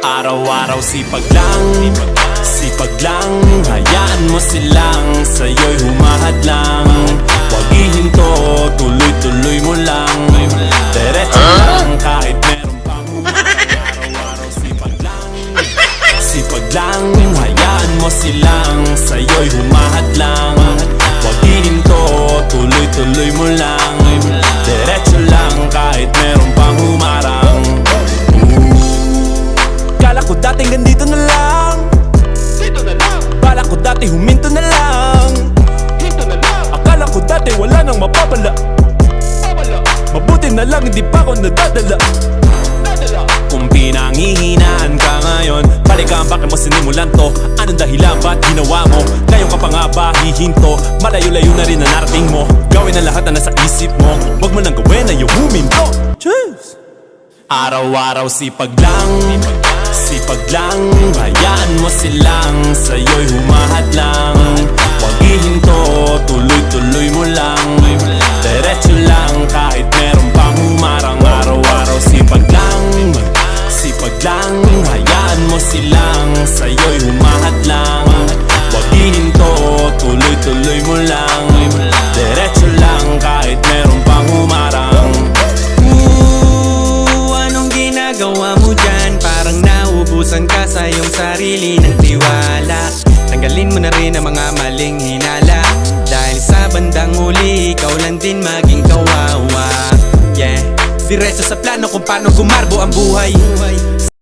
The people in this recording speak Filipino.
Araw-araw sipag lang, sipag lang. Hayaan mo silang sa'yo'y humahadlang. Huwag ihinto, tuloy-tuloy mo lang. Diretso lang kahit meron pang araw-araw sipag lang, sipag lang. Hayaan mo silang sa'yo'y humahadlang. Huwag ihinto, tuloy-tuloy mo lang. Diretso lang kahit meron pang humarang. Kala ko dating ganito na lang, dito na lang. Bala ko dati huminto na lang, hinto na lang. Akala ko dati wala nang mapapala, mabuti na lang hindi pa ako nadadala. Kung pinangihinaan ka ngayon, balikan bakit mo sinimulan to? Anong dahilan ba't ginawa mo? Ngayon ka pa nga ba hihinto? Malayo-layo na rin na narating mo. Gawin ang lahat na nasa isip mo. Huwag mo nang gawin na yung huminto. Cheers! Araw-araw sipag lang, sipag lang. Hayaan mo silang sa'yo'y humahadlang. Huwag ihinto, tuloy-tuloy mo lang. Diretso lang kahit meron pang humarang. Araw-araw sipag lang, sipag lang. Hayaan mo silang sa'yo'y humahadlang. Huwag ihinto, tuloy-tuloy mo lang. Diretso lang kahit meron pang humarang. Anong ginagawa mo dyan? Parang naubusan ka sa iyong sarili ng tiwala. Tanggalin mo na rin ang mga maling hinala, dahil sa bandang huli ikaw lang din maging kawawa. Yeah, diretso sa plano kung paano gumarbo ang buhay.